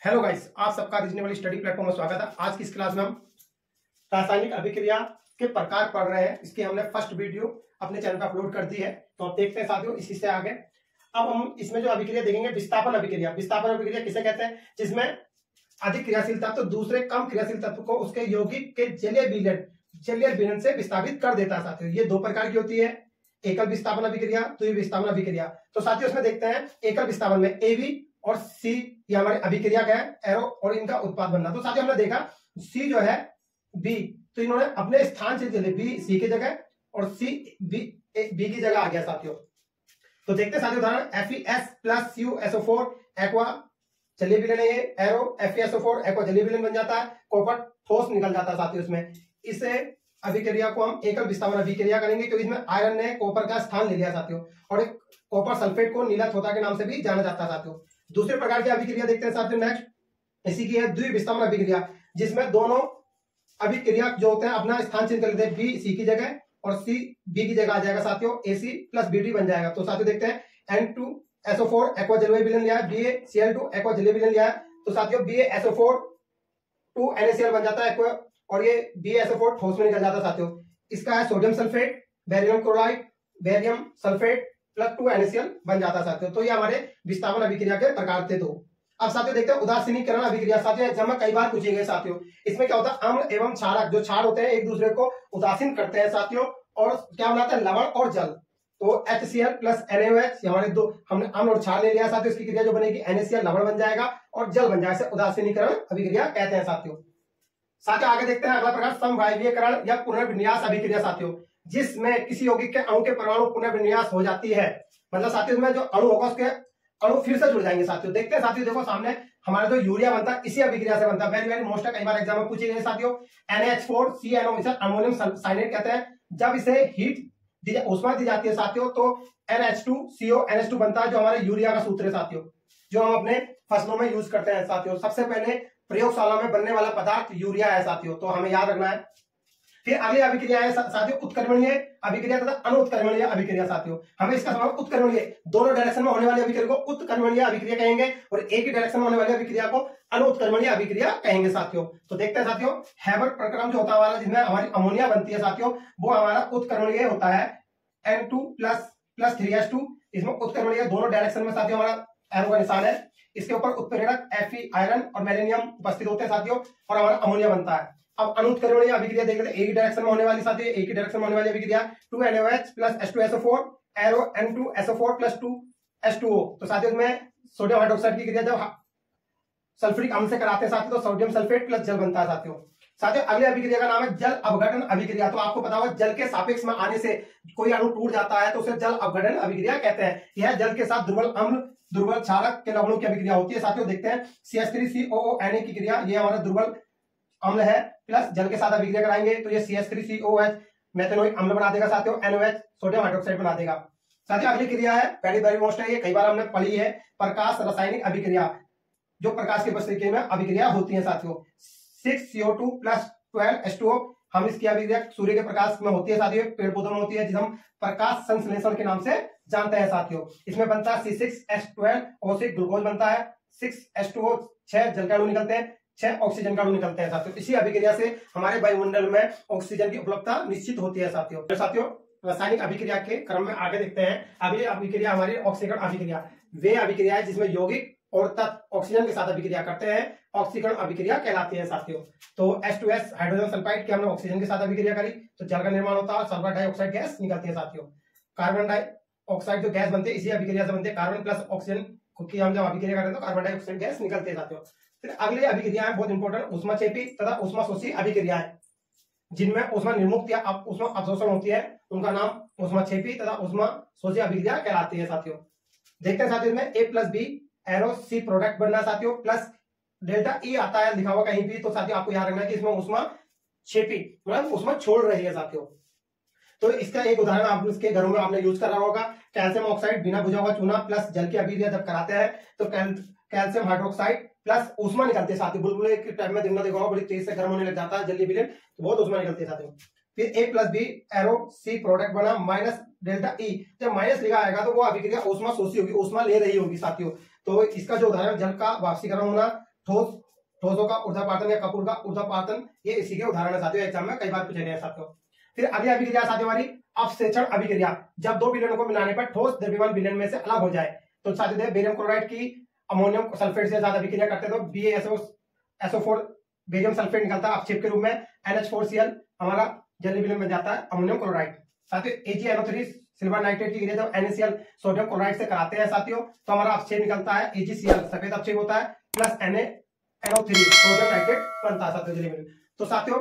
Hello guys, आप सबका reasonable study platform में स्वागत है। आज की इस क्लास में हम रासायनिक अभिक्रिया के प्रकार पढ़ रहे हैं। इसकी हमने फर्स्ट वीडियो अपने चैनल पर अपलोड कर दी है, तो आप देखते हैं साथियों। इसी से आगे अब हम इसमें जो अभिक्रिया देखेंगे, विस्थापन अभिक्रिया। विस्थापन अभिक्रिया किसे कहते हैं? जिसमें अधिक क्रियाशील तत्व दूसरे कम क्रियाशील तत्व को उसके यौगिक के जलीय विलयन से विस्थापित कर देता है। साथियों, ये दो प्रकार की होती है, एकल विस्थापन अभिक्रिया, द्वि विस्थापन अभिक्रिया। तो साथियों इसमें देखते हैं एकल विस्थापन में एबी और सी ये हमारे अभिक्रिया का है, एरो और इनका उत्पाद बनना। तो साथियों हमने देखा सी जो है बी, तो इन्होंने अपने स्थान से चले बी सी की जगह और सी बी की जगह आ गया साथियों। तो देखते हैं साथियों उदाहरण FeS प्लस CuSO4 एक्वा जलीय विलयन है, ये एरो FeSO4 एक्वा जलीय विलयन बन जाता है, कॉपर ठोस निकल जाता है साथियों इसमें। इसे अभिक्रिया को हम एकल विस्थापन अभिक्रिया करेंगे क्योंकि इसमें आयरन ने कॉपर का स्थान ले लिया साथियों, और एक कॉपर सल्फेट को नीला छोटा के नाम से भी जाना जाता है साथियों। दूसरे प्रकार की अभिक्रिया देखते हैं साथियों नेक्स्ट। इसी की है द्विविस्थापन अभिक्रिया, जिसमें दोनों अभिक्रिया जो होते हैं अपना स्थान चेंज कर लेते हैं, बी सी की जगह और सी बी की जगह आ जाएगा साथियों, AC प्लस BD बन जाएगा। तो साथियों देखते हैं N2SO4 एक्वा जलीय विलयन लिया है, BaCl2 एक्वा जलीय विलयन लिया है, तो साथियों BaSO4 2NaCl बन जाता है एक्वा, और ये BaSO4 ठोस में निकल जाता है साथियों। इसका है sodium sulphate, barium chloride, barium sulphate plus 2NaCl बन जाता है साथियों। तो ये हमारे विस्थापन अभिक्रिया के प्रकार थे दो। अब साथियों देखते हैं उदासीनीकरण अभिक्रिया। साथियों एग्जाम में कई बार पूछे गए साथियों, इसमें क्या होता है अम्ल एवं क्षारक जो क्षार होते हैं एक दूसरे को उदासीन करते हैं साथियों, और क्या बनाते हैं लवण और जल। तो HCl प्लस NaOH हमारे दो, हमने अम्ल और क्षार ले लिया साथियों, इसकी क्रिया जो बनेगी NaCl लवण बन जाएगा और जल बन जाएगा, उदासीनीकरण अभिक्रिया कहते हैं साथियों। साथियों आगे देखते हैं अगला प्रकार समवायवीयकरण या पुनर्विन्यास अभिक्रिया साथियों, जिसमें किसी यौगिक के अणु के परमाणु पुनर्विन्यास हो जाती है। मतलब साथियों इसमें जो अणु होगा उसके अणु फिर से जुड़ जाएंगे साथियों। देखते हैं साथियों, देखो सामने हमारा जो यूरिया बनता है इसी अभिक्रिया से बनता है। वेरी वेरी मोस्ट कई बार एग्जाम में पूछे गए साथियों। NH4CnO इसे अमोनियम साइनेट कहते हैं। जब इसे हीट ऊष्मा दी जाती है साथियों तो NH2CO NH2 बनता है, जो हमारे यूरिया का सूत्र है साथियों, जो हम अपने फसलों में यूज करते हैं साथियों। सबसे पहले प्रयोगशाला में बनने वाला पदार्थ यूरिया है साथियों, तो हमें याद रखना है। फिर अगली अभिक्रिया है साथियों उत्क्रमणीय अभिक्रिया तथा अनुत्क्रमणीय अभिक्रिया साथियों। हमें इसका समझ उत्क्रमणीय, दोनों डायरेक्शन में होने वाली अभिक्रिया को उत्क्रमणीय अभिक्रिया कहेंगे और एक ही डायरेक्शन में होने वाली अभिक्रिया को अनुत्क्रमणीय अभिक्रिया कहेंगे साथियों। तो देखते हैं साथियों हैबर प्रक्रम जो होता है हमारा, जिसमें हमारी अमोनिया बनती है साथियों, वो हमारा उत्क्रमणीय होता है। N2 प्लस 3H2 इसमें उत्क्रमणीय दोनों डायरेक्शन में साथियों हमारा एरो का निशान है। इसके ऊपर उत्प्रेरक Fe आयरन और मैग्नीशियम उपस्थित होते हैं साथियों, और हमारा अमोनिया बनता है। अब अनुत्क्रमणीय अभिक्रिया देख लेते हैं, एक ही डायरेक्शन में होने वाली साथियों, एक ही डायरेक्शन में होने वाली अभिक्रिया 2NaOH plus H2SO4 arrow N2SO4 plus 2H2O। तो साथियों में सोडियम हाइड्रोक्साइड की क्रिया जब सल्फ्यूरिक अम्ल से कराते हैं साथियों तो सोडियम सल्फेट प्लस जल बनता है साथियों। साथियों अगले अभिक्रिया का नाम है जल अपघटन अभिक्रिया। तो आपको पता होगा जल के सापेक्ष में आने से कोई अणु टूट जाता है तो उसे जल अपघटन अभिक्रिया कहते हैं। यह जल के साथ दुर्बल अम्ल दुर्बल क्षारक के लवणों की अभिक्रिया होती है साथियों। देखते हैं CH3COONA की क्रिया, ये हमारा दुर्बल अम्ल है, प्लस जल के साथ अभिक्रिया कराएंगे तो ये CH3COOH मेथेनोइक अम्ल बना देगा साथियों, NOH सोडियम हाइड्रोक्साइड बना देगा साथियों। अगली क्रिया है वेरी वेरी मोस्ट है, ये कई बार हमने पढ़ी है, प्रकाश रासायनिक अभिक्रिया, जो प्रकाश की उपस्थिति में अभिक्रिया होती है साथियों। 6CO2 प्लस 12H2O हम इसकी अभिक्रिया सूर्य के प्रकाश में होती है साथियों, पेड़ पौधों में होती है, जिसे हम प्रकाश संश्लेषण के नाम से जानते हैं साथियों। इसमें बनता है C6H12O6 ग्लूकोज बनता है, 6H2O 6 जल के अणु निकलते हैं, 6 ऑक्सीजन का अणु निकलते हैं साथियों। इसी अभिक्रिया से हमारे वायुमंडल में ऑक्सीजन की उपलब्धता निश्चित होती है साथियों। तो साथियों रासायनिक अभिक्रिया के क्रम में आगे देखते हैं। अगली अभिक्रिया हमारी ऑक्सीकरण अभिक्रिया, वे अभिक्रिया है जिसमें यौगिक और तत्व ऑक्सीजन के साथ अभिक्रिया करते हैं, ऑक्सीकरण अभिक्रिया कहलाती है साथियों। तो H2S हाइड्रोजन सल्फाइड की हमने ऑक्सीजन के साथ अभिक्रिया करी तो जल का निर्माण होता है, सल्फर डाइऑक्साइड गैस निकलती है साथियों। कार्बन डाइऑक्साइड जो गैस बनती है इसी अभिक्रिया से बनती है, कार्बन प्लस ऑक्सीजन की हम जब अभिक्रिया करते हैं तो कार्बन डाइऑक्साइड गैस निकलती है साथियों। फिर अगली अभिक्रिया है बहुत इंपॉर्टेंट ऊष्माक्षेपी तथा ऊष्माशोषी अभिक्रिया है, जिनमें ऊष्मा निर्मुक्त या ऊष्मा अवशोषण होती है, उनका नाम ऊष्माक्षेपी तथा ऊष्माशोषी अभिक्रिया कहलाती है साथियों। देखते हैं साथियों में A plus B arrow C product बनना साथियों, प्लस डेल्टा E आता है लिखा हुआ कहीं भी, तो साथियों आपको याद रखना है कि इसमें ऊष्मा क्षेपी मतलब ऊष्मा छोड़ रही है साथियों। तो इसका एक उदाहरण आप इसके घरों में आपने यूज कर रहा होगा, कैल्शियम ऑक्साइड बिना बुझा हुआ चूना प्लस जल की अभिक्रिया जब कराते हैं तो कैल्शियम हाइड्रोक्साइड प्लस ऊष्मा निकलती है साथियों। बुलबुले के टाइम में दिन में देखा होगा बड़ी तेज से गर्म होने लग जाता है जल्दी विलयन, तो बहुत ऊष्मा निकलती है साथियों। फिर A plus B arrow C product बना माइनस डेल्टा E, जब माइनस लिखा आएगा तो वो अभिक्रिया ऊष्मा शोषी होगी, ऊष्मा ले रही होगी साथियों। तो इसका जो उदाहरण जल का वाष्पीकरण होना, ठोसों का ऊर्ध्वपातन या कपूर का ऊर्ध्वपातन, ये इसी के उदाहरण है साथियों, एग्जाम में कई बार पूछे गए हैं साथियों। फिर अगली अभिक्रिया साथियों हमारी अपसेचन अभिक्रिया, जब दो विलयनों को मिलाने पर ठोस द्रव्यमान विलयन में से अलग हो जाए। तो साथियों बेरियम क्लोराइड की अमोनियम सल्फेट से ज्यादा अभिक्रिया करते हैं तो BaSO4 बेरियम सल्फेट निकलता है अपक्षेप के रूप में, NH4Cl हमारा जलीय विलयन बन जाता है अमोनियम क्लोराइड। साथियों AgNO3 सिल्वर नाइट्रेट की क्रिया जब NaCl सोडियम क्लोराइड से कराते हैं साथियों तो हमारा अपक्षेप निकलता है AgCl सफेद अपक्षेप होता है, प्लस NaNO3 सोडियम नाइट्रेट बनता है साथियों जलीय विलयन। तो साथियों